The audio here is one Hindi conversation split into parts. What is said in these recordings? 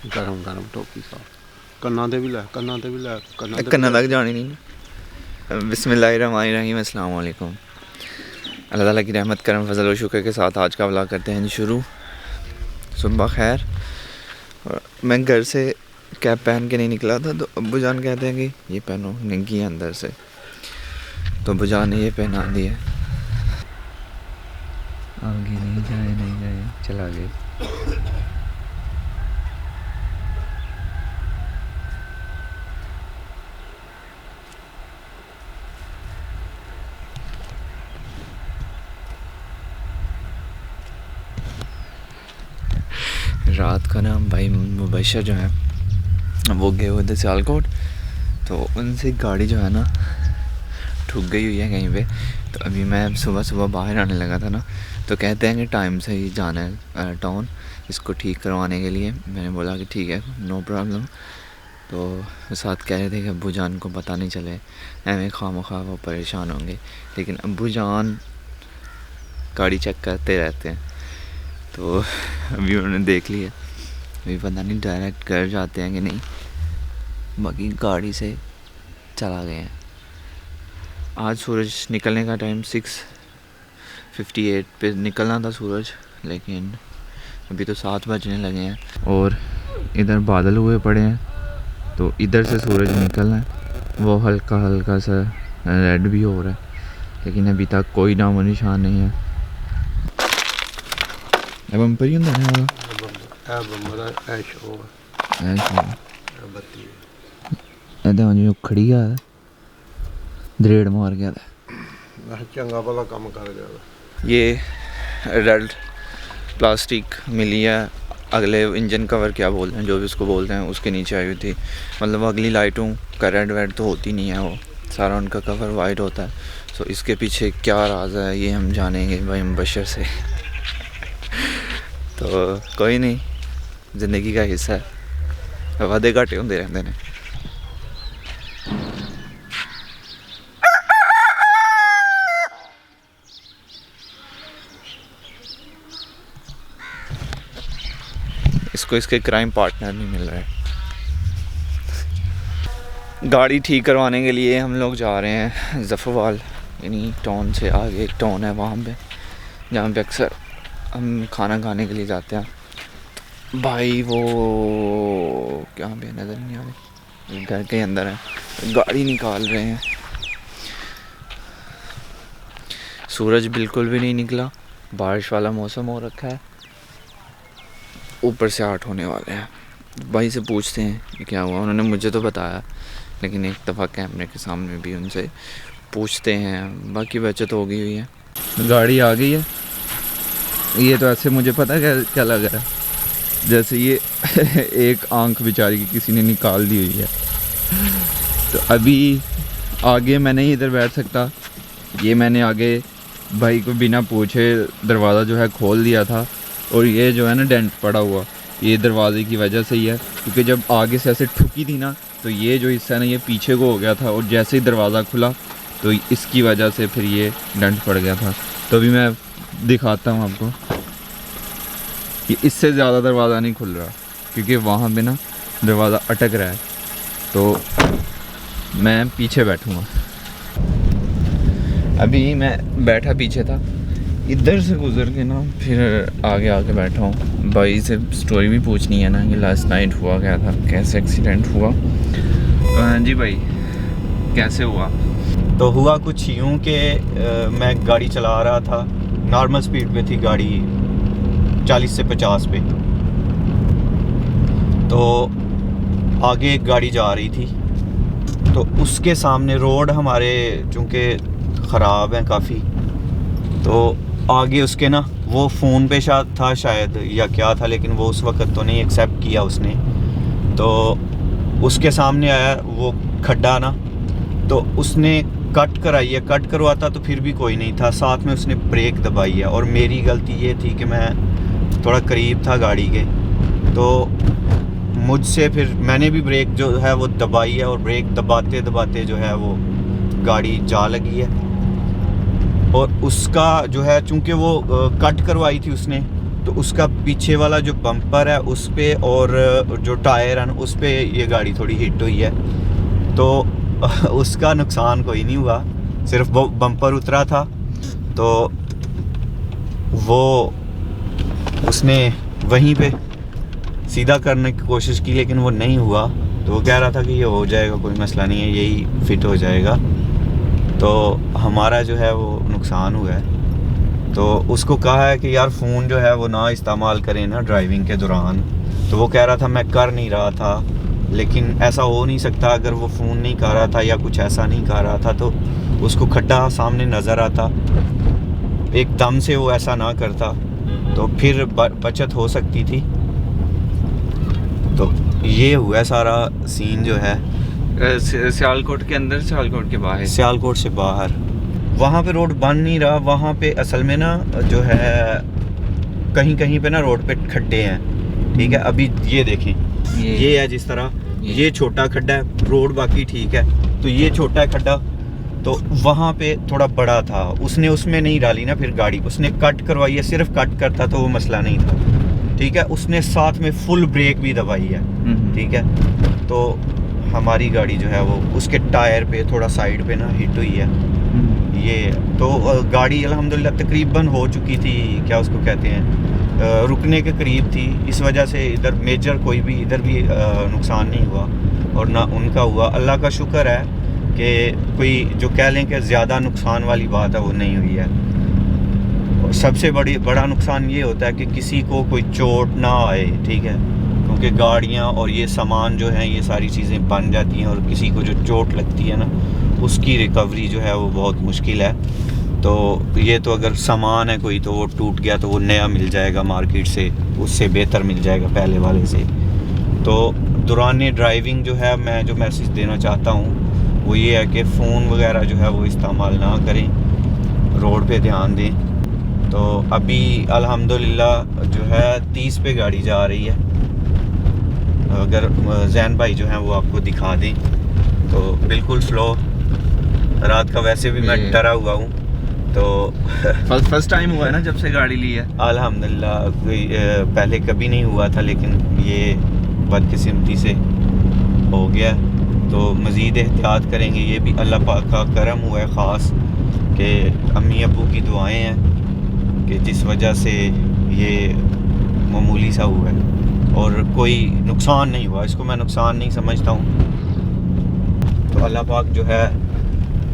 गरम गरम टोपी साफ कन्ना ते भी लै कन्ना तक जानी नहीं। बिस्मिल्लाहिर्रहमानिर्रहीम, अस्सलाम वालेकुम। अल्लाह ताला की रहमत करम फजल और शुक्र के साथ आज का व्लॉग करते हैं शुरू। सुबह खैर। मैं घर से कैप पहन के नहीं निकला था तो अब्बू जान कहते हैं कि ये पहनो, निंगी है अंदर से, तो अब्बू जान ने ये पहना दिया। आगे नहीं जाए चला गए। रात का ना भाई मुबशर जो है वो गए हुए थे सियालकोट, तो उनसे गाड़ी जो है ना ठुक गई हुई है कहीं पे। तो अभी मैं सुबह सुबह बाहर आने लगा था ना, तो कहते हैं कि टाइम से ही जाना है टाउन इसको ठीक करवाने के लिए। मैंने बोला कि ठीक है, नो प्रॉब्लम। तो साथ कह रहे थे कि अब्बू जान को पता नहीं चले, एवं खामखा वो परेशान होंगे, लेकिन अब्बू जान गाड़ी चेक करते रहते हैं। तो अभी उन्होंने देख लिया, अभी पता नहीं डायरेक्ट घर जाते हैं कि नहीं, बाकी गाड़ी से चला गए हैं। आज सूरज निकलने का टाइम 6:58 पे निकलना था सूरज, लेकिन अभी तो 7 बजने लगे हैं और इधर बादल हुए पड़े हैं, तो इधर से सूरज निकलना है। वो हल्का हल्का सा रेड भी हो रहा है, लेकिन अभी तक कोई नामो निशान नहीं है। बंपर ही होंदा है जो खड़ी गया दरेड़ मार गया था। चंगा भला काम कर गया। ये रेड प्लास्टिक मिली है, अगले इंजन कवर क्या बोलते हैं, जो भी उसको बोलते हैं, उसके नीचे आई हुई थी। मतलब अगली लाइटों का रेड वेड तो होती नहीं है, वो सारा उनका कवर वाइट होता है। सो इसके पीछे क्या राज है ये हम जानेंगे भाई मुबशर से। तो कोई नहीं, ज़िंदगी का हिस्सा है, वादे घाटे होंदे रहंदे ने। इसको इसके क्राइम पार्टनर नहीं मिल रहा है। गाड़ी ठीक करवाने के लिए हम लोग जा रहे हैं जफ़रवाल, यानी टाउन से आगे एक टाउन है वहाँ पे, जहाँ पे अक्सर हम खाना खाने के लिए जाते हैं। भाई वो क्या पे नज़र नहीं आ रही, घर के अंदर है, गाड़ी निकाल रहे हैं। सूरज बिल्कुल भी नहीं निकला, बारिश वाला मौसम हो रखा है, ऊपर से 8 होने वाले हैं। भाई से पूछते हैं कि क्या हुआ, उन्होंने मुझे तो बताया, लेकिन एक दफ़ा कैमरे के सामने भी उनसे पूछते हैं। बाकी बचत हो गई हुई है, गाड़ी आ गई है। ये तो ऐसे मुझे पता है क्या लग रहा है, जैसे ये एक आंख बेचारी की किसी ने निकाल दी हुई है। तो अभी आगे मैं नहीं इधर बैठ सकता, ये मैंने आगे भाई को बिना पूछे दरवाज़ा जो है खोल दिया था, और ये जो है ना डेंट पड़ा हुआ, ये दरवाजे की वजह से ही है, क्योंकि जब आगे से ऐसे ठुकी थी ना, तो ये जो हिस्सा है ना ये पीछे को हो गया था, और जैसे ही दरवाज़ा खुला तो इसकी वजह से फिर ये डेंट पड़ गया था। तो अभी मैं दिखाता हूँ आपको कि इससे ज़्यादा दरवाज़ा नहीं खुल रहा, क्योंकि वहाँ पे ना दरवाज़ा अटक रहा है, तो मैं पीछे बैठूँगा। अभी मैं बैठा पीछे था, इधर से गुज़र के ना फिर आगे आके बैठा हूँ। भाई से स्टोरी भी पूछनी है ना कि लास्ट नाइट हुआ क्या था, कैसे एक्सीडेंट हुआ। हाँ जी भाई, कैसे हुआ? तो हुआ कुछ यूँ कि मैं गाड़ी चला रहा था, नॉर्मल स्पीड पे थी गाड़ी, 40 से 50 पे। तो आगे एक गाड़ी जा रही थी, तो उसके सामने रोड हमारे चूँकि ख़राब है काफ़ी, तो आगे उसके ना वो फ़ोन पे था शायद या क्या था, लेकिन वो उस वक्त तो नहीं एक्सेप्ट किया उसने। तो उसके सामने आया वो खड्डा ना, तो उसने कट कराई है, कट करवाता तो फिर भी कोई नहीं था, साथ में उसने ब्रेक दबाई है। और मेरी गलती ये थी कि मैं थोड़ा करीब था गाड़ी के, तो मुझसे फिर मैंने भी ब्रेक जो है वो दबाई है, और ब्रेक दबाते दबाते जो है वो गाड़ी जा लगी है। और उसका जो है चूँकि वो कट करवाई थी उसने, तो उसका पीछे वाला जो बम्पर है उस पे और जो टायर है उस पे ये गाड़ी थोड़ी हिट हुई है। तो उसका नुकसान कोई नहीं हुआ, सिर्फ वो बम्पर उतरा था। तो वो उसने वहीं पे सीधा करने की कोशिश की लेकिन वो नहीं हुआ। तो वो कह रहा था कि ये हो जाएगा, कोई मसला नहीं है, यही फिट हो जाएगा। तो हमारा जो है वो नुकसान हुआ है। तो उसको कहा है कि यार फ़ोन जो है वो ना इस्तेमाल करें ना ड्राइविंग के दौरान। तो वो कह रहा था मैं कर नहीं रहा था, लेकिन ऐसा हो नहीं सकता। अगर वो फ़ोन नहीं कर रहा था या कुछ ऐसा नहीं कर रहा था तो उसको खड्डा सामने नज़र आता, एकदम से वो ऐसा ना करता तो फिर बचत हो सकती थी। तो ये हुआ सारा सीन जो है। सियालकोट के अंदर, सियालकोट के बाहर? सियालकोट से बाहर। वहाँ पे रोड बन नहीं रहा, वहाँ पे असल में ना जो है कहीं कहीं पे ना रोड पे खड्डे हैं, ठीक है। अभी ये देखें, ये है जिस तरह ये छोटा खड्डा है, रोड बाकी ठीक है। तो ये छोटा खड्डा तो वहाँ पे थोड़ा बड़ा था, उसने उसमें नहीं डाली ना फिर गाड़ी, उसने कट करवाई है। सिर्फ कट करता तो वो मसला नहीं था, ठीक है। उसने साथ में फुल ब्रेक भी दबाई है, ठीक है। तो हमारी गाड़ी जो है वो उसके टायर पे थोड़ा साइड पे ना हिट हुई है। ये तो गाड़ी अल्हम्दुलिल्लाह तकरीबन हो चुकी थी, क्या उसको कहते हैं, रुकने के करीब थी। इस वजह से इधर मेजर कोई भी इधर भी नुकसान नहीं हुआ और ना उनका हुआ। अल्लाह का शुक्र है कि कोई जो कह लें कि ज़्यादा नुकसान वाली बात है वो नहीं हुई है। और सबसे बड़ा नुकसान ये होता है कि किसी को कोई चोट ना आए, ठीक है, क्योंकि गाड़ियाँ और ये सामान जो हैं ये सारी चीज़ें बन जाती हैं और किसी को जो चोट लगती है ना उसकी रिकवरी जो है वो बहुत मुश्किल है। तो ये तो अगर सामान है कोई तो वो टूट गया तो वो नया मिल जाएगा मार्केट से, उससे बेहतर मिल जाएगा पहले वाले से। तो दौरान ड्राइविंग जो है मैं जो मैसेज देना चाहता हूँ वो ये है कि फ़ोन वगैरह जो है वो इस्तेमाल ना करें, रोड पे ध्यान दें। तो अभी अल्हम्दुलिल्लाह जो है 30 पे गाड़ी जा रही है। अगर जैन भाई जो हैं वो आपको दिखा दें तो बिल्कुल स्लो। रात का वैसे भी मैं डरा हुआ हूँ। तो फर्स्ट टाइम हुआ है ना जब से गाड़ी ली है? अल्हम्दुलिल्लाह कोई पहले कभी नहीं हुआ था, लेकिन ये बदकिस्मती से हो गया। तो मज़ीद एहतियात करेंगे। ये भी अल्लाह पाक का करम हुआ है ख़ास कि अम्मी अब्बू की दुआएं हैं कि जिस वजह से ये मामूली सा हुआ है और कोई नुकसान नहीं हुआ। इसको मैं नुकसान नहीं समझता हूँ। तो अल्लाह पाक जो है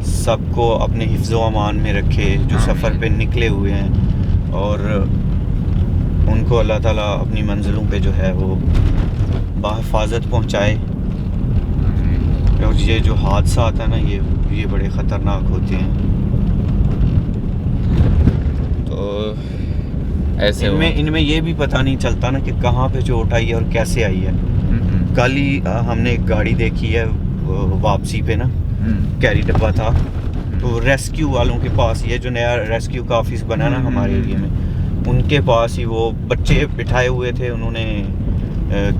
सबको अपने हिफ्ज़ व अमान में रखे जो सफ़र पे निकले हुए हैं, और उनको अल्लाह ताला अपनी मंजिलों पे जो है वो बाहिफाजत पहुँचाए। और ये जो हादसा आता है ना ये बड़े ख़तरनाक होते हैं। तो ऐसे इनमें ये भी पता नहीं चलता ना कि कहाँ पे चोट आई है और कैसे आई है। कल ही हमने एक गाड़ी देखी है वापसी पे ना, कैरी डब्बा था। तो रेस्क्यू वालों के पास, ये जो नया रेस्क्यू का ऑफिस बना ना हमारे एरिया में, उनके पास ही वो बच्चे बिठाए हुए थे। उन्होंने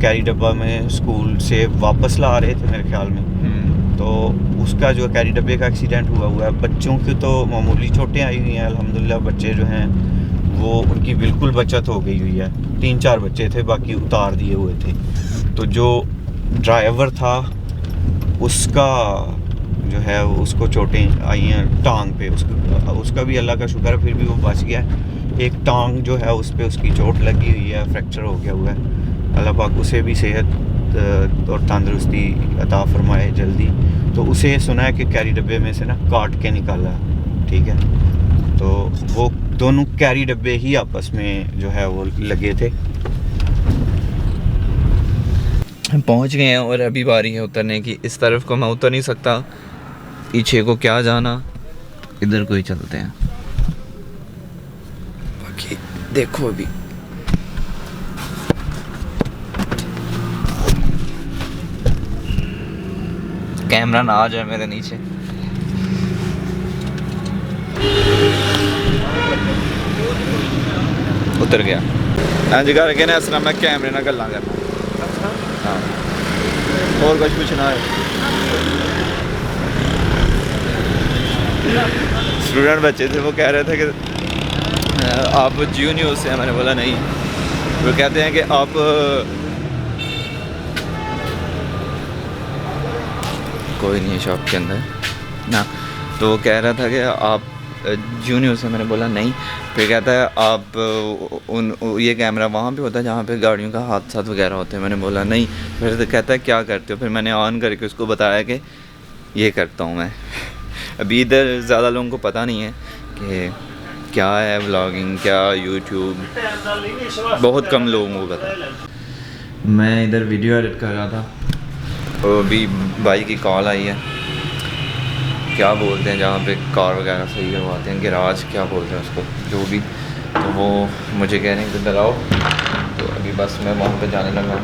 कैरी डब्बा में स्कूल से वापस ला रहे थे मेरे ख्याल में। तो उसका जो कैरी डब्बे का एक्सीडेंट हुआ है। बच्चों की तो मामूली चोटें आई हुई हैं अल्हम्दुलिल्लाह। बच्चे जो हैं वो उनकी बिल्कुल बचत हो गई हुई है। 3-4 बच्चे थे, बाकी उतार दिए हुए थे। तो जो ड्राइवर था उसका जो है उसको चोटें आई हैं टांग पे। उसका भी अल्लाह का शुक्र है फिर भी वो बच गया। एक टांग जो है उस पर उसकी चोट लगी हुई है, फ्रैक्चर हो गया हुआ है। अल्लाह पाक उसे भी सेहत और तंदुरुस्ती अता फरमाए जल्दी। तो उसे सुना है कि कैरी डब्बे में से ना काट के निकाला, ठीक है। तो वो दोनों कैरी डब्बे ही आपस में जो है वो लगे थे। पहुंच गए हैं और अभी बारी है उतरने की। इस तरफ को मैं उतर नहीं सकता, पीछे को क्या जाना, इधर को ही चलते हैं। बाकी देखो अभी कैमरा ना आ जाए मेरे नीचे। उतर गया इंज करके ना, इस तरह मैं कैमरे ना गल्ला करना। हाँ, और कुछ पूछना है? स्टूडेंट बच्चे थे, वो कह रहे थे कि आप जियो न्यूज़ से हैं? मैंने बोला नहीं। वो कहते हैं कि आप कोई नहीं है शॉप के अंदर ना। तो वो कह रहा था कि आप जियो न्यूज़ से? मैंने बोला नहीं। फिर कहता है आप ये कैमरा वहाँ पे होता है जहाँ पे गाड़ियों का हादसा वगैरह होते हैं? मैंने बोला नहीं। फिर तो कहता है क्या करते हो? फिर मैंने ऑन करके उसको बताया कि ये करता हूँ मैं। अभी इधर ज़्यादा लोगों को पता नहीं है कि क्या है व्लॉगिंग, क्या यूट्यूब, बहुत कम लोगों को पता है। मैं इधर वीडियो एडिट कर रहा था और अभी भाई की कॉल आई है। क्या बोलते हैं जहाँ पे कार वगैरह सही करवाते हैं, गैराज क्या बोलते हैं उसको, जो भी। तो वो मुझे कह रहे हैं इधर आओ। तो अभी बस मैं वहाँ पे जाने लगा।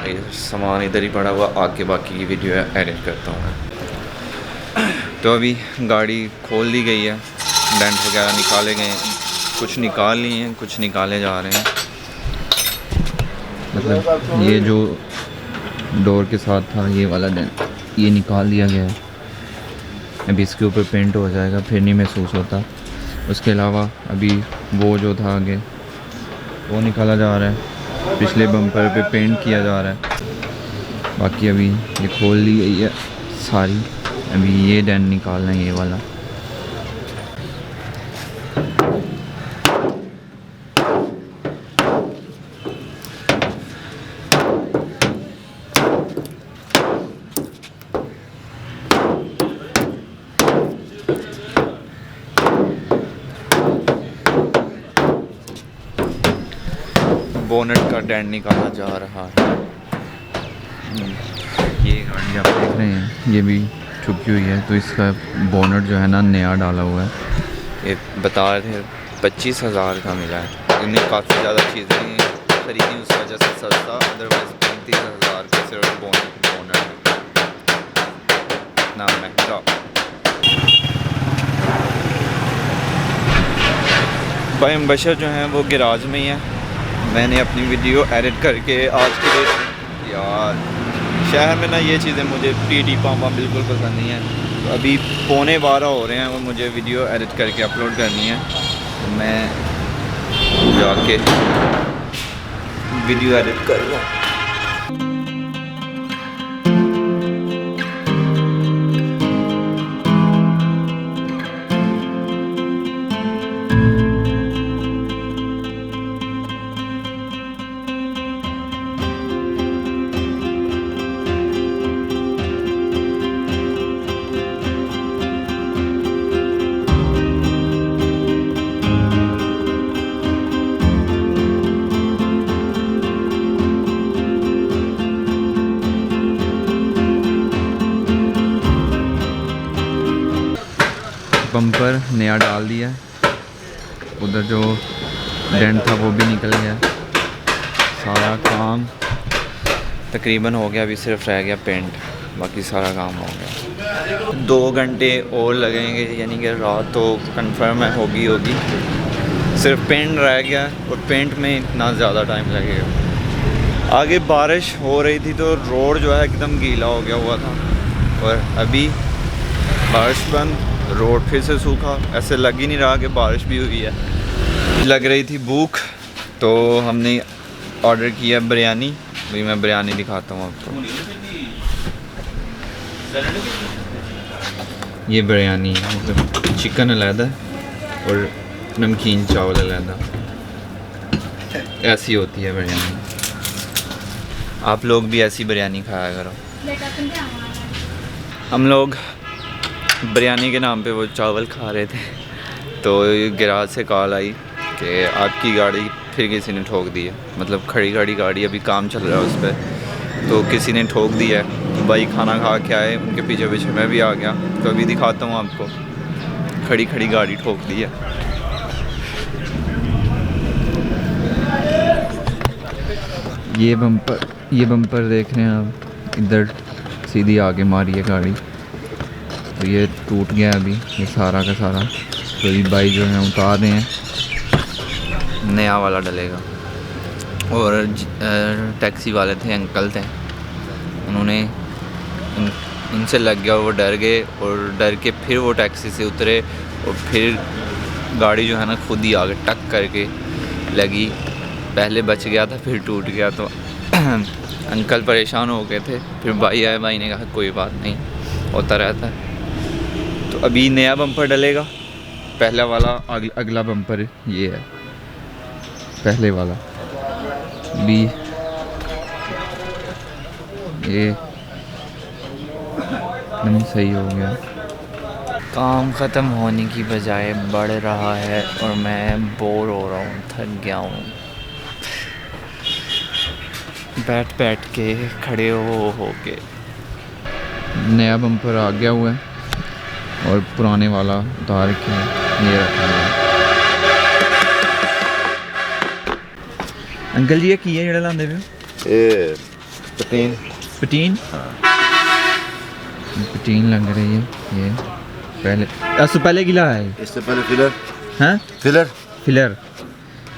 ये सामान इधर ही पड़ा हुआ, आके बाकी की वीडियो एडिट करता हूँ मैं। तो अभी गाड़ी खोल दी गई है, डेंट वगैरह निकाले गए हैं, कुछ निकाल लिए हैं, कुछ निकाले जा रहे हैं। मतलब ये जो डोर के साथ था ये वाला डेंट, ये निकाल दिया गया है। अभी इसके ऊपर पेंट हो जाएगा, फिर नहीं महसूस होता। उसके अलावा अभी वो जो था आगे वो निकाला जा रहा है, पिछले बम्पर पे पेंट किया जा रहा है। बाकी अभी ये खोल ली गई है सारी, अभी ये डेंट निकालना है, ये वाला। बोनट का डेंट निकाला जा रहा है। ये गाड़ी आप देख रहे हैं, ये भी ठुकी हुई है। तो इसका बोनट जो है ना नया डाला हुआ है। ये बता रहे थे 25,000 का मिला है। इनमें काफ़ी ज़्यादा चीज़ें खरीदी उस वजह से सस्ता, अदरवाइज़ 35,000 का सिर्फ बोनट है। इतना महंगा। भाई बशर जो है वो गैराज में ही है। मैंने अपनी वीडियो एडिट करके आज के डेट, यार शहर में ना ये चीज़ें मुझे टी पापा बिल्कुल पसंद नहीं है। तो अभी 11:15 हो रहे हैं और मुझे वीडियो एडिट करके अपलोड करनी है। तो मैं जाके वीडियो एडिट कर रहा हूँ। बम्पर नया डाल दिया, उधर जो डेंट था वो भी निकल गया। सारा काम तकरीबन हो गया, अभी सिर्फ रह गया पेंट, बाकी सारा काम हो गया। 2 घंटे और लगेंगे, यानी कि रात तो कंफर्म है होगी। सिर्फ पेंट रह गया और पेंट में इतना ज़्यादा टाइम लगेगा। आगे बारिश हो रही थी तो रोड जो है एकदम गीला हो गया हुआ था, और अभी बारिश बंद, रोड फिर से सूखा। ऐसे लग ही नहीं रहा कि बारिश भी हुई है। लग रही थी भूख, तो हमने ऑर्डर किया बिरयानी। अभी मैं बिरयानी दिखाता हूँ आपको। ये बिरयानी है, मतलब चिकन अलहदा और नमकीन चावल अलहदा, ऐसी होती है बिरयानी। आप लोग भी ऐसी बिरयानी खाया करो। हम लोग बिरयानी के नाम पे वो चावल खा रहे थे, तो गैराज से कॉल आई कि आपकी गाड़ी फिर किसी ने ठोक दी है। मतलब खड़ी गाड़ी, अभी काम चल रहा है उस पर, तो किसी ने ठोक दिया है। भाई खाना खा के आए, उनके पीछे पीछे मैं भी आ गया। तो अभी दिखाता हूँ आपको, खड़ी गाड़ी ठोक दी है। ये बम्पर देख रहे हैं आप, इधर सीधी आगे मारी है गाड़ी, तो ये टूट गया अभी, ये सारा का सारा। तो ये भाई जो है उतार रहे हैं, नया वाला डलेगा। और टैक्सी वाले थे, अंकल थे, उन्होंने उनसे लग गया, वो डर गए, और डर के फिर वो टैक्सी से उतरे और फिर गाड़ी जो है ना खुद ही आगे टक करके लगी, पहले बच गया था फिर टूट गया। तो अंकल परेशान हो गए थे, फिर भाई आए, भाई ने कहा कोई बात नहीं, होता रहता है। तो अभी नया बम्पर डलेगा, पहला वाला अगला बम्पर ये है, पहले वाला भी ये एकदम सही हो गया। काम ख़त्म होने की बजाय बढ़ रहा है और मैं बोर हो रहा हूँ, थक गया हूँ बैठ बैठ के, खड़े हो के। नया बम्पर आ गया हुआ है और पुराने वाला उतार के ये रखा हुआ है। अंकल जी ये की है जेड़ा लांदे पे? पटीन पटीन, पटीन लग रही है ये। पहले इससे पहले गिला है, इससे पहले फिलर हैं? फिलर फिलर,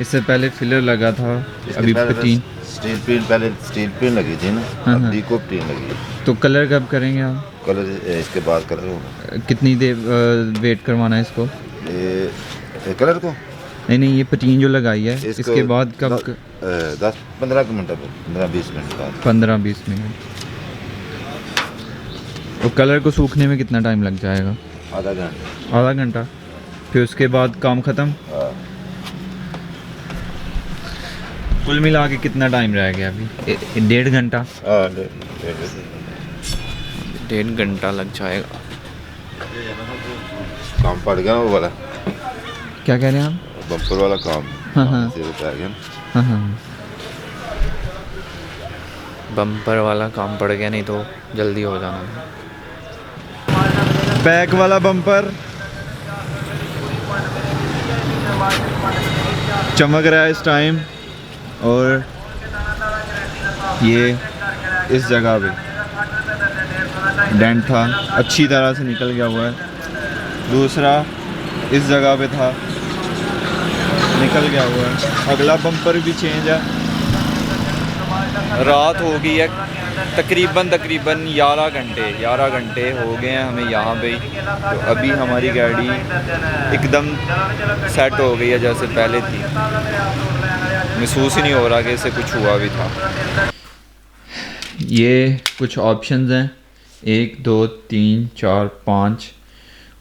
इससे पहले फिलर लगा था, अभी पटीन। स्टील पिन, पहले स्टील पिन लगी थी ना, हाँ, अब हाँ। डीको पिन लगी है। तो कलर कब करेंगे आप? कलर इसके बाद कलर होगा। कितनी देर वेट करवाना है इसको? ये कलर को नहीं ये पटीन जो लगाई है इसके बाद कब? 10-15 मिनट, 15-20 मिनट बाद। 15-20 मिनट। और कलर को सूखने में कितना टाइम लग जाएगा? आधा घंटा। आधा घंटा, फिर उसके बाद काम ख़त्म। हाँ। कुल मिला के कितना टाइम रह गया अभी? 1.5 घंटा। हाँ, 1.5 घंटा लग जाएगा। काम पड़ गया वो वाला, क्या कह रहे हैं आप? बम्पर वाला काम। हाँ, हाँ। से बता गया ना। हाँ हाँ, बम्पर वाला काम पड़ गया, नहीं तो जल्दी हो जाना था। बैक वाला बम्पर चमक रहा है इस टाइम, और ये इस जगह पे डेंट था, अच्छी तरह से निकल गया हुआ है। दूसरा इस जगह पे था, निकल गया हुआ है। अगला बम्पर भी चेंज है। रात हो गई है, तकरीबन 11 घंटे हो गए हैं हमें यहाँ पे। तो अभी हमारी गाड़ी एकदम सेट हो गई है जैसे पहले थी, महसूस ही नहीं हो रहा कि इससे कुछ हुआ भी था। ये कुछ ऑप्शंस हैं, 1 2 3 4 5,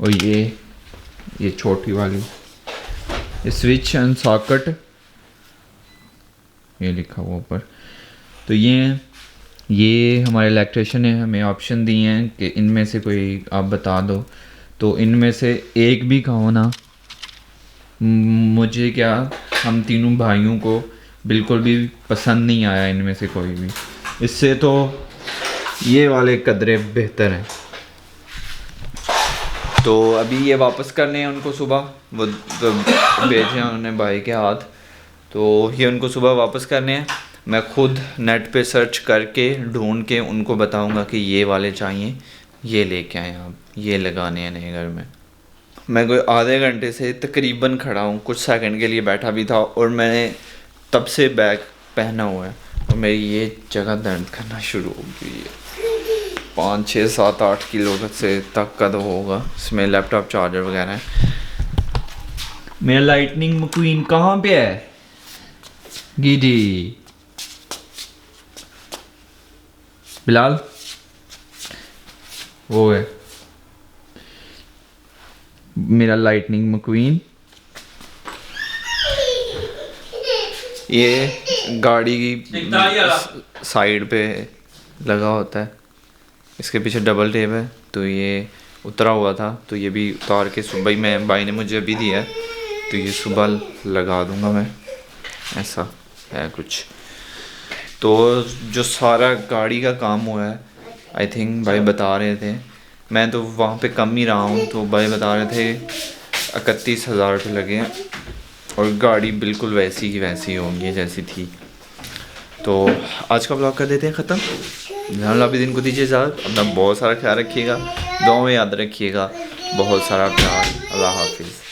और ये छोटी वाली स्विच एंड सॉकेट, ये लिखा हुआ ऊपर। तो ये हमारे इलेक्ट्रिशियन ने हमें ऑप्शन दिए हैं कि इनमें से कोई आप बता दो। तो इनमें से एक भी कहो ना, मुझे क्या, हम तीनों भाइयों को बिल्कुल भी पसंद नहीं आया इनमें से कोई भी। इससे तो ये वाले कदरे बेहतर हैं। तो अभी ये वापस करने हैं उनको सुबह, वो तो भेजे हैं उन्होंने भाई के हाथ, तो ये उनको सुबह वापस करने हैं। मैं खुद नेट पे सर्च करके ढूंढ के उनको बताऊंगा कि ये वाले चाहिए, ये लेके आए आप, ये लगाने हैं नए घर में। मैं कोई आधे घंटे से तकरीबन खड़ा हूँ, कुछ सेकंड के लिए बैठा भी था, और मैंने तब से बैग पहना हुआ है और मेरी ये जगह दर्द करना शुरू हो गई है। 5 6 7 8 किलो से तक का तो होगा। इसमें लैपटॉप चार्जर वगैरह है। मेरा लाइटनिंग मक्वीन कहाँ पे है? गीडी बिलाल, वो है मेरा लाइटनिंग मक्वीन। ये गाड़ी की साइड पे लगा होता है, इसके पीछे डबल टेप है, तो ये उतरा हुआ था, तो ये भी उतार के सुबह ही मैं, भाई ने मुझे अभी दिया है, तो ये सुबह लगा दूंगा मैं। ऐसा है कुछ। तो जो सारा गाड़ी का काम हुआ है, आई थिंक भाई बता रहे थे, मैं तो वहाँ पे कम ही रहा हूँ, तो भाई बता रहे थे 31,000 रुपये लगे हैं, और गाड़ी बिल्कुल वैसी की वैसी होंगी जैसी थी। तो आज का ब्लॉग कर देते हैं ख़त्म। जहाँ भी दिन को दीजिए इजाज़त, अपना बहुत सारा ख्याल रखिएगा, दुआ में याद रखिएगा, बहुत सारा प्यार। अल्लाह हाफिज़।